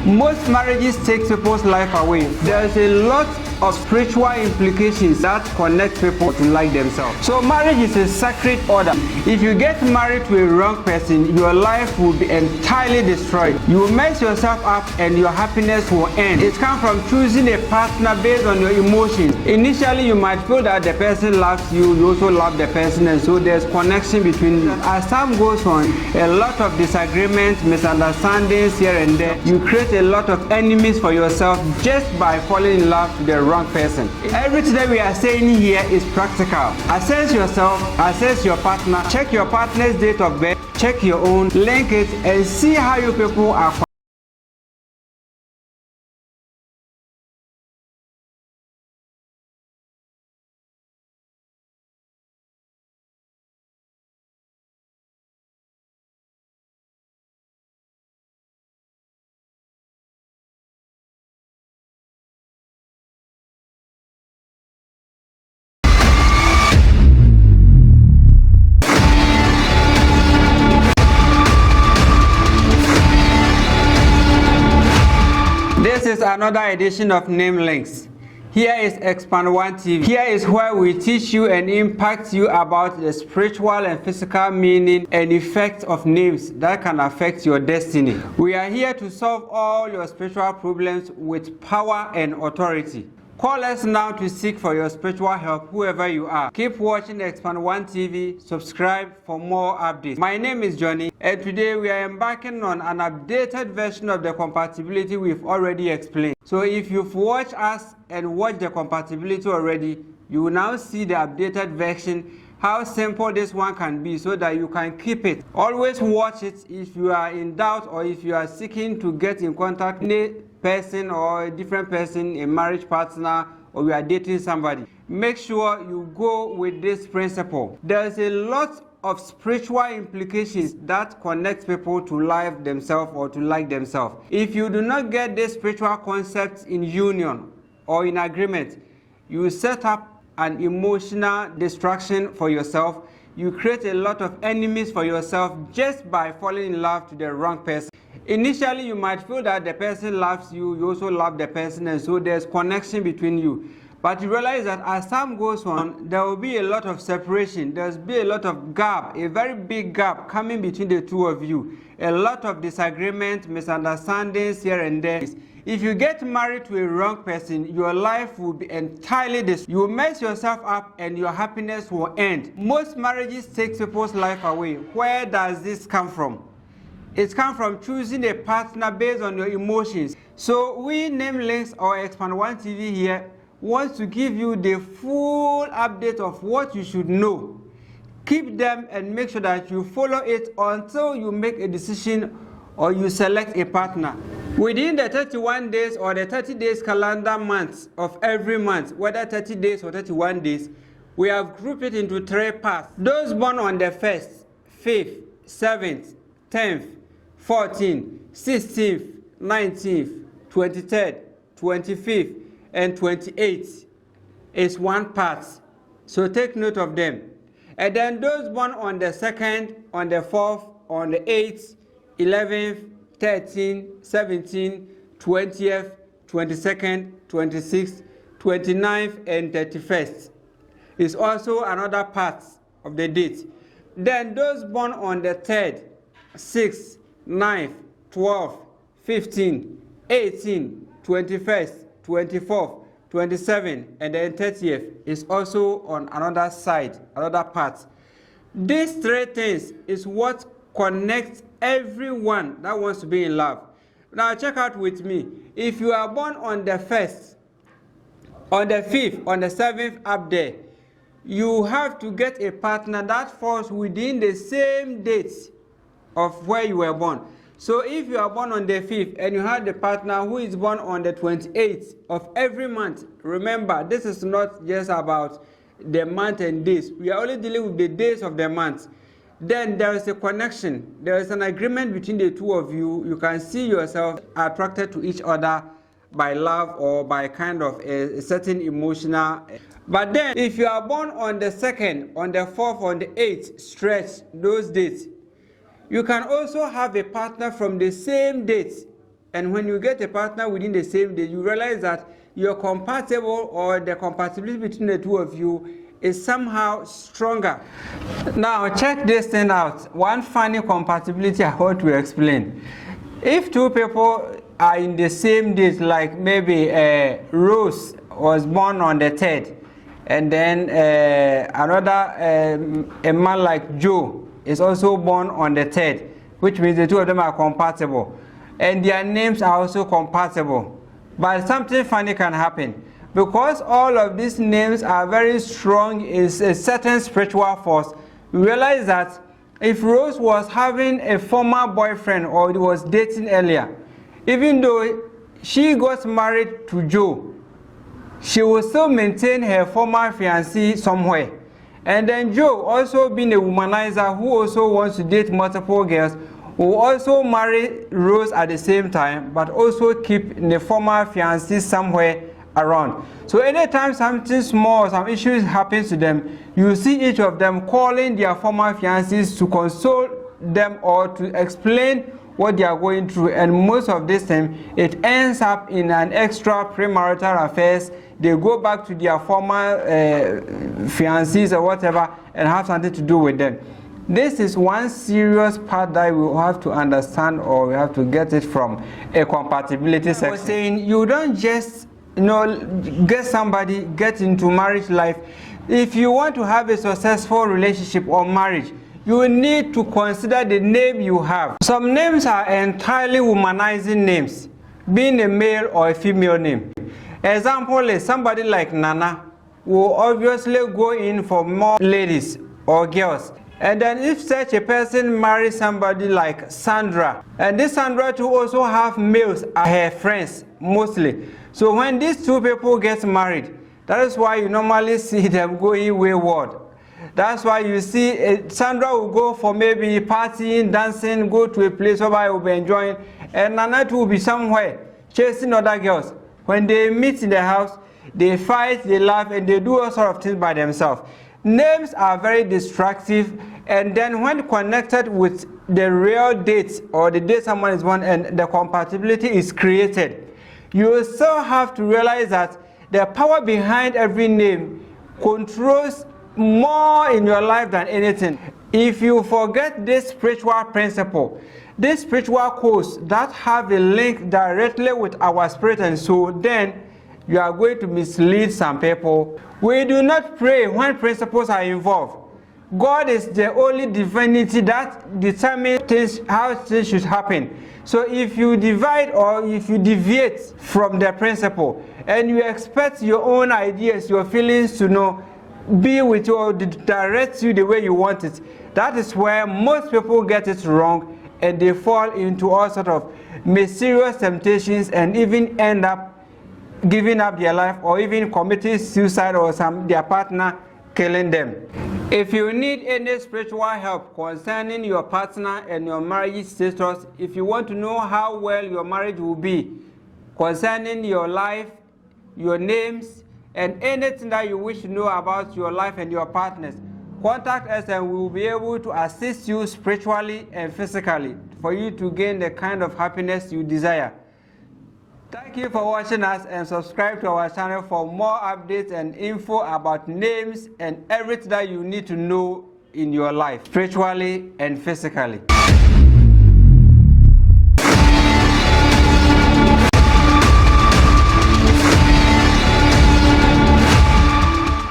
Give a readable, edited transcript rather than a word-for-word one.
Most marriages take people's life away. There's a lot of spiritual implications that connect people to like themselves. So marriage is a sacred order. If you get married to a wrong person, your life will be entirely destroyed. You will mess yourself up and your happiness will end. It comes from choosing a partner based on your emotions. Initially, you might feel that the person loves you, you also love the person, and so there's connection between you. As time goes on, a lot of disagreements, misunderstandings here and there, you create a lot of enemies for yourself just by falling in love with the wrong person. Everything that we are saying here is practical. Assess yourself, assess your partner, check your partner's date of birth, check your own, link it, and see how you people are. This is another edition of Name Links. Here is Expand One TV. Here is where we teach you and impact you about the spiritual and physical meaning and effect of names that can affect your destiny. We are here to solve all your spiritual problems with power and authority. Call us now to seek for your spiritual help, whoever you are. Keep watching Expand One TV. Subscribe for more updates. My name is Johnny, and today we are embarking on an updated version of the compatibility we've already explained. So if you've watched us and watched the compatibility already, you will now see the updated version, how simple this one can be so that you can keep it. Always watch it if you are in doubt or if you are seeking to get in contact with a person or a different person, a marriage partner, or you are dating somebody. Make sure you go with this principle. There's a lot of spiritual implications that connect people to love themselves or to like themselves. If you do not get this spiritual concept in union or in agreement, you set up an emotional distraction for yourself. You create a lot of enemies for yourself just by falling in love to the wrong person. Initially, you might feel that the person loves you, you also love the person, and so there's connection between you. But you realize that as time goes on, there will be a lot of separation. There's be a lot of gap, a very big gap coming between the two of you. A lot of disagreement, misunderstandings here and there. If you get married to a wrong person, your life will be entirely destroyed. You will mess yourself up and your happiness will end. Most marriages take people's life away. Where does this come from? It comes from choosing a partner based on your emotions. So we, Name Links or Expand One TV here, wants to give you the full update of what you should know. Keep them and make sure that you follow it until you make a decision or you select a partner. Within the 31 days or the 30 days calendar months of every month, whether 30 days or 31 days, we have grouped it into 3 parts. Those born on the 1st, 5th, 7th, 10th, 14th, 16th, 19th, 23rd, 25th, and 28th is one part. So take note of them. And then those born on the 2nd, on the 4th, on the 8th, 11th, 13th, 17th, 20th, 22nd, 26th, 29th, and 31st is also another part of the date. Then those born on the 3rd, 6th, 9th, 12th, 15th, 18th, 21st, 24th, 27th, and then 30th is also on another side, another part. These 3 things is what connects everyone that wants to be in love. Now check out with me. If you are born on the 1st, on the 5th, on the 7th up there, you have to get a partner that falls within the same date of where you were born. So if you are born on the 5th and you have the partner who is born on the 28th of every month, remember, this is not just about the month and days. We are only dealing with the days of the month. Then there is a connection. There is an agreement between the two of you. You can see yourself attracted to each other by love or by kind of a certain emotional. But then if you are born on the 2nd, on the 4th, on the 8th, stretch those dates, you can also have a partner from the same date and when you get a partner within the same day, you realize that you're compatible, or the compatibility between the two of you is somehow stronger. Now check this thing out. One funny compatibility I want to explain. If two people are in the same date, like maybe Rose was born on the 3rd, and then another a man like Joe is also born on the 3rd, which means the two of them are compatible, and their names are also compatible. But something funny can happen. Because all of these names are very strong in a certain spiritual force, we realize that if Rose was having a former boyfriend or was dating earlier, even though she got married to Joe, she will still maintain her former fiancé somewhere. And then Joe, also being a womanizer who also wants to date multiple girls, will also marry Rose at the same time, but also keep the former fiancé somewhere around. So anytime something small, some issues happens to them, you see each of them calling their former fiancés to console them or to explain what they are going through, and most of this time it ends up in an extra premarital affairs. They go back to their former fiancés or whatever and have something to do with them. This is one serious part that we have to understand, or we have to get it from a compatibility section. I was saying, you don't just get somebody, get into marriage life. If you want to have a successful relationship or marriage, you need to consider the name you have. Some names are entirely womanizing names, being a male or a female name. Example is somebody like Nana will obviously go in for more ladies or girls. And then if such a person marries somebody like Sandra, and this Sandra too also have males as her friends mostly. So when these two people get married, that is why you normally see them going wayward. That's why you see Sandra will go for maybe partying, dancing, go to a place where I will be enjoying, and Nana too will be somewhere chasing other girls. When they meet in the house, they fight, they laugh, and they do all sorts of things by themselves. Names are very destructive, and then when connected with the real date or the day someone is born and the compatibility is created, you still have to realize that the power behind every name controls more in your life than anything. If you forget this spiritual principle, these spiritual codes that have a link directly with our spirit and soul, then you are going to mislead some people. We do not pray when principles are involved. God is the only divinity that determines things, how things should happen. So if you divide or if you deviate from the principle and you expect your own ideas, your feelings to be with you or direct you the way you want it, that is where most people get it wrong, and they fall into all sorts of mysterious temptations and even end up giving up their life or even committing suicide, or their partner killing them. If you need any spiritual help concerning your partner and your marriage status, if you want to know how well your marriage will be, concerning your life, your names, and anything that you wish to know about your life and your partners, contact us and we will be able to assist you spiritually and physically for you to gain the kind of happiness you desire. Thank you for watching us, and subscribe to our channel for more updates and info about names and everything that you need to know in your life, spiritually and physically.